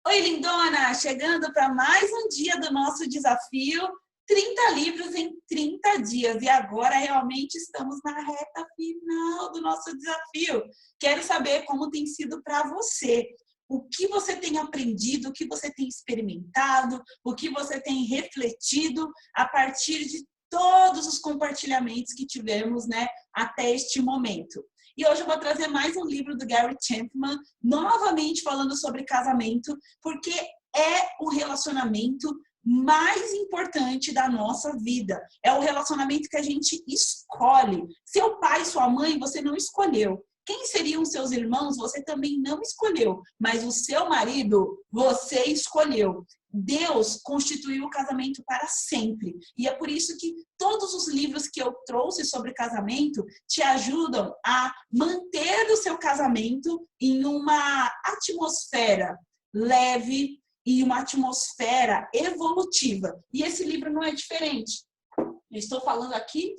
Oi, lindona! Chegando para mais um dia do nosso desafio, 30 livros em 30 dias. E agora realmente estamos na reta final do nosso desafio. Quero saber como tem sido para você. O que você tem aprendido, o que você tem experimentado, o que você tem refletido a partir de todos os compartilhamentos que tivemos, né, até este momento. E hoje eu vou trazer mais um livro do Gary Chapman, novamente falando sobre casamento, porque é o relacionamento mais importante da nossa vida. É o relacionamento que a gente escolhe. Seu pai, sua mãe, você não escolheu. Quem seriam seus irmãos, você também não escolheu. Mas o seu marido, você escolheu. Deus constituiu o casamento para sempre. E é por isso que todos os livros que eu trouxe sobre casamento te ajudam a manter o seu casamento em uma atmosfera leve e uma atmosfera evolutiva. E esse livro não é diferente. Eu estou falando aqui,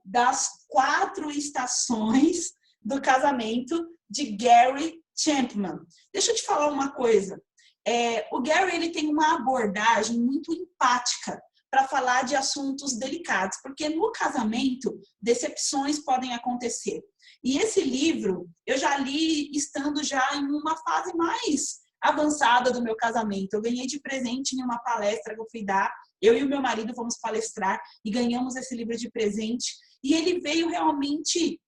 das 4 estações do casamento de Gary Chapman. Deixa eu te falar uma coisa. O Gary ele tem uma abordagem muito empática para falar de assuntos delicados, porque no casamento, decepções podem acontecer. E esse livro eu já li estando já em uma fase mais avançada do meu casamento. Eu ganhei de presente em uma palestra que eu fui dar. Eu e o meu marido fomos palestrar e ganhamos esse livro de presente. E ele veio realmente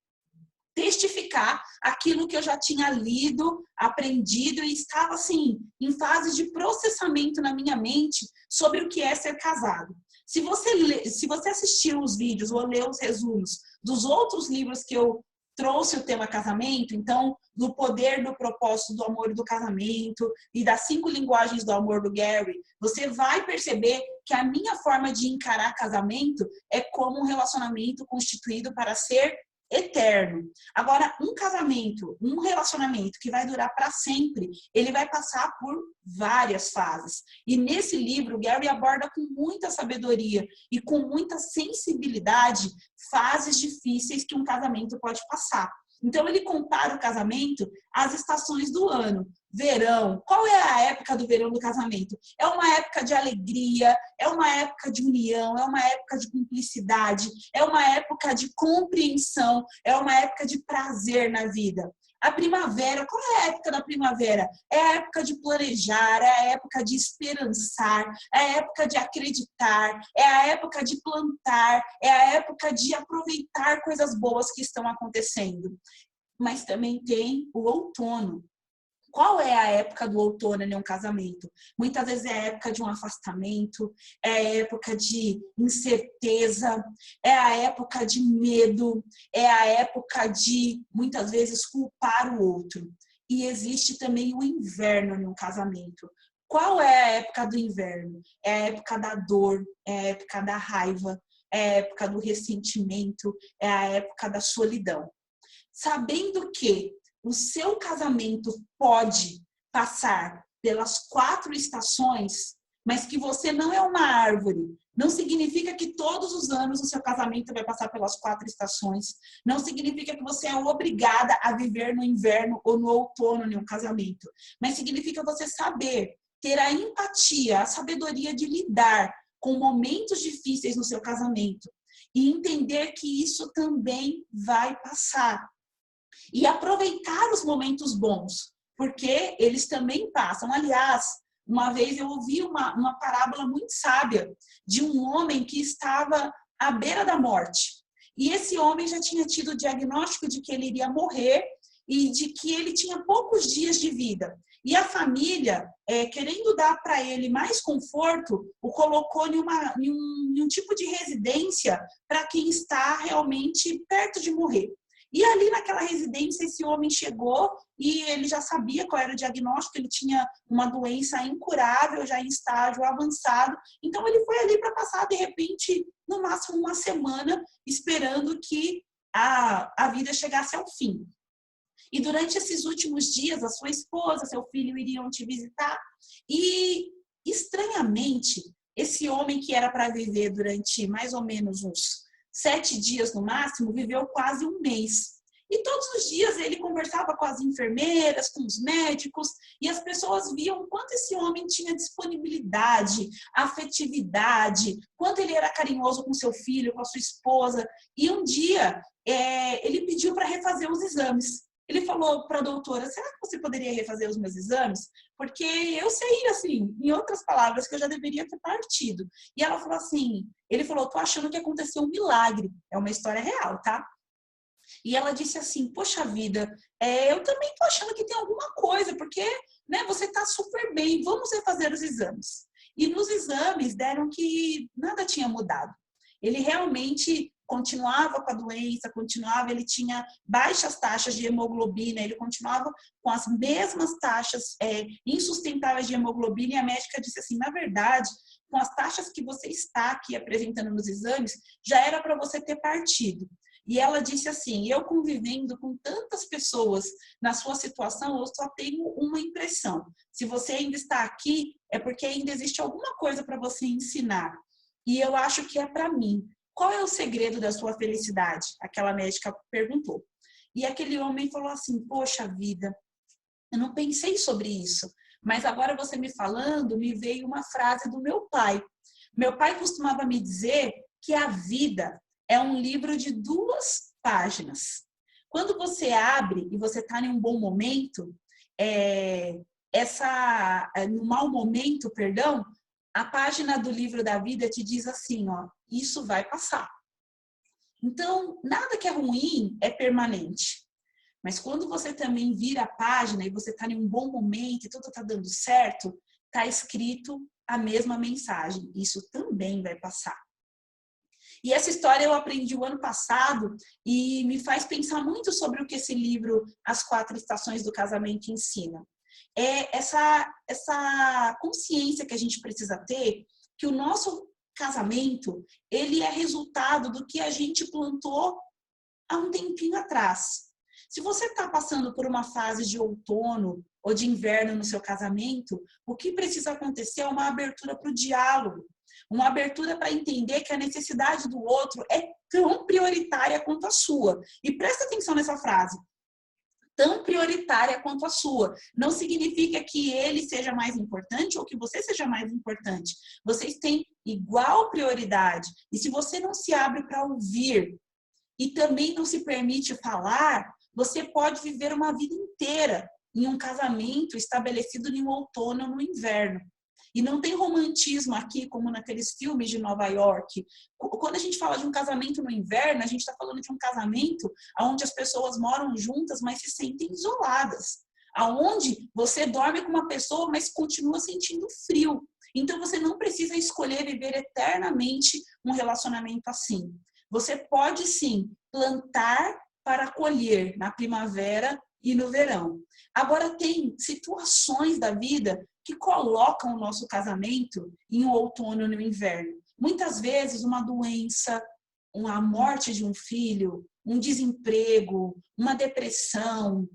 testificar aquilo que eu já tinha lido, aprendido e estava assim em fase de processamento na minha mente sobre o que é ser casado. Se você assistir os vídeos ou ler os resumos dos outros livros que eu trouxe o tema casamento, então do poder do propósito do amor e do casamento e das 5 linguagens do amor do Gary, você vai perceber que a minha forma de encarar casamento é como um relacionamento constituído para ser eterno. Agora, um casamento, um relacionamento que vai durar para sempre, ele vai passar por várias fases. E nesse livro, Gary aborda com muita sabedoria e com muita sensibilidade fases difíceis que um casamento pode passar. Então, ele compara o casamento às estações do ano. Verão. Qual é a época do verão do casamento? É uma época de alegria, é uma época de união, é uma época de cumplicidade, é uma época de compreensão, é uma época de prazer na vida. A primavera, qual é a época da primavera? É a época de planejar, é a época de esperançar, é a época de acreditar, é a época de plantar, é a época de aproveitar coisas boas que estão acontecendo. Mas também tem o outono. Qual é a época do outono em um casamento? Muitas vezes é a época de um afastamento, é a época de incerteza, é a época de medo, é a época de, muitas vezes, culpar o outro. E existe também o inverno em um casamento. Qual é a época do inverno? É a época da dor, é a época da raiva, é a época do ressentimento, é a época da solidão. Sabendo que o seu casamento pode passar pelas 4 estações, mas que você não é uma árvore. Não significa que todos os anos o seu casamento vai passar pelas 4 estações. Não significa que você é obrigada a viver no inverno ou no outono em um casamento. Mas significa você saber, ter a empatia, a sabedoria de lidar com momentos difíceis no seu casamento. E entender que isso também vai passar. E aproveitar os momentos bons, porque eles também passam. Aliás, uma vez eu ouvi uma parábola muito sábia de um homem que estava à beira da morte. E esse homem já tinha tido o diagnóstico de que ele iria morrer e de que ele tinha poucos dias de vida. E a família, querendo dar para ele mais conforto, o colocou em um tipo de residência para quem está realmente perto de morrer. E ali naquela residência, esse homem chegou e ele já sabia qual era o diagnóstico, ele tinha uma doença incurável, já em estágio avançado. Então, ele foi ali para passar, de repente, no máximo uma semana, esperando que a vida chegasse ao fim. E durante esses últimos dias, a sua esposa, seu filho iriam te visitar. E, estranhamente, esse homem que era para viver durante mais ou menos uns 7 dias no máximo, viveu quase um mês. E todos os dias ele conversava com as enfermeiras, com os médicos, e as pessoas viam o quanto esse homem tinha disponibilidade, afetividade, quanto ele era carinhoso com seu filho, com a sua esposa. E um dia ele pediu para refazer os exames. Ele falou para a doutora, será que você poderia refazer os meus exames? Porque eu sei, assim, em outras palavras, que eu já deveria ter partido. E ela falou assim, ele falou, tô achando que aconteceu um milagre. É uma história real, tá? E ela disse assim, poxa vida, eu também tô achando que tem alguma coisa, porque né, você tá super bem, vamos refazer os exames. E nos exames deram que nada tinha mudado. Ele realmente continuava com a doença, ele tinha baixas taxas de hemoglobina, ele continuava com as mesmas taxas insustentáveis de hemoglobina, e a médica disse assim, na verdade, com as taxas que você está aqui apresentando nos exames, já era para você ter partido. E ela disse assim, eu convivendo com tantas pessoas na sua situação, eu só tenho uma impressão. Se você ainda está aqui, é porque ainda existe alguma coisa para você ensinar. E eu acho que é para mim. Qual é o segredo da sua felicidade? Aquela médica perguntou. E aquele homem falou assim, poxa vida, eu não pensei sobre isso. Mas agora você me falando, me veio uma frase do meu pai. Meu pai costumava me dizer que a vida é um livro de 2 páginas. Quando você abre e você está em um bom momento, no mau momento, perdão, a página do livro da vida te diz assim, ó, isso vai passar. Então, nada que é ruim é permanente. Mas quando você também vira a página e você está em um bom momento e tudo está dando certo, está escrito a mesma mensagem. Isso também vai passar. E essa história eu aprendi o ano passado e me faz pensar muito sobre o que esse livro, As 4 Estações do Casamento, ensina. É essa consciência que a gente precisa ter que o nosso casamento, ele é resultado do que a gente plantou há um tempinho atrás. Se você está passando por uma fase de outono ou de inverno no seu casamento, o que precisa acontecer é uma abertura para o diálogo, uma abertura para entender que a necessidade do outro é tão prioritária quanto a sua. E presta atenção nessa frase. Tão prioritária quanto a sua. Não significa que ele seja mais importante ou que você seja mais importante. Vocês têm igual prioridade. E se você não se abre para ouvir e também não se permite falar, você pode viver uma vida inteira em um casamento estabelecido em um outono ou no inverno. E não tem romantismo aqui, como naqueles filmes de Nova York. Quando a gente fala de um casamento no inverno, a gente está falando de um casamento onde as pessoas moram juntas, mas se sentem isoladas. Aonde você dorme com uma pessoa, mas continua sentindo frio. Então, você não precisa escolher viver eternamente um relacionamento assim. Você pode, sim, plantar para colher na primavera e no verão. Agora, tem situações da vida que colocam o nosso casamento em um outono e no inverno. Muitas vezes, uma doença, a morte de um filho, um desemprego, uma depressão,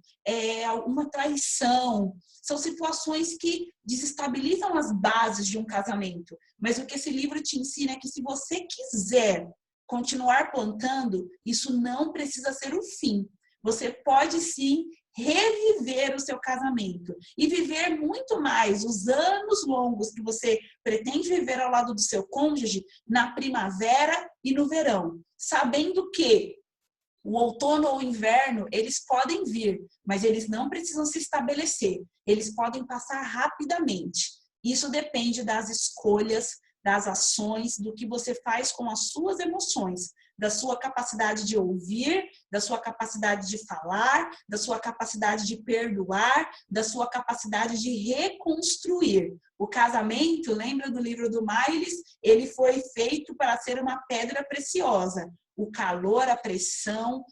uma traição. São situações que desestabilizam as bases de um casamento. Mas o que esse livro te ensina é que se você quiser continuar plantando, isso não precisa ser o fim. Você pode sim reviver o seu casamento e viver muito mais os anos longos que você pretende viver ao lado do seu cônjuge na primavera e no verão, sabendo que o outono ou o inverno, eles podem vir, mas eles não precisam se estabelecer, eles podem passar rapidamente. Isso depende das escolhas, das ações, do que você faz com as suas emoções, da sua capacidade de ouvir, da sua capacidade de falar, da sua capacidade de perdoar, da sua capacidade de reconstruir. O casamento, lembra do livro do Miles? Ele foi feito para ser uma pedra preciosa. O calor, a pressão,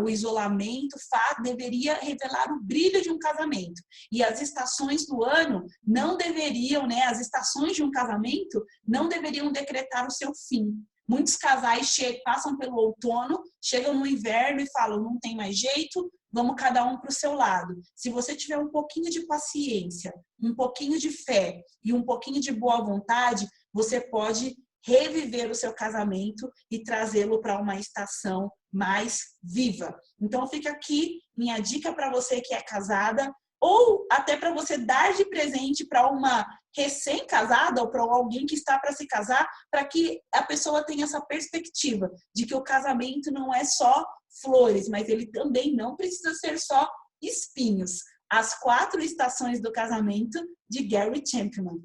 o isolamento deveria revelar o brilho de um casamento. E as estações do ano não deveriam, as estações de um casamento não deveriam decretar o seu fim. Muitos casais passam pelo outono, chegam no inverno e falam, não tem mais jeito, vamos cada um para o seu lado. Se você tiver um pouquinho de paciência, um pouquinho de fé e um pouquinho de boa vontade, você pode reviver o seu casamento e trazê-lo para uma estação mais viva. Então fica aqui minha dica para você que é casada, ou até para você dar de presente para uma recém-casada ou para alguém que está para se casar, para que a pessoa tenha essa perspectiva de que o casamento não é só flores, mas ele também não precisa ser só espinhos. As 4 estações do casamento, de Gary Chapman.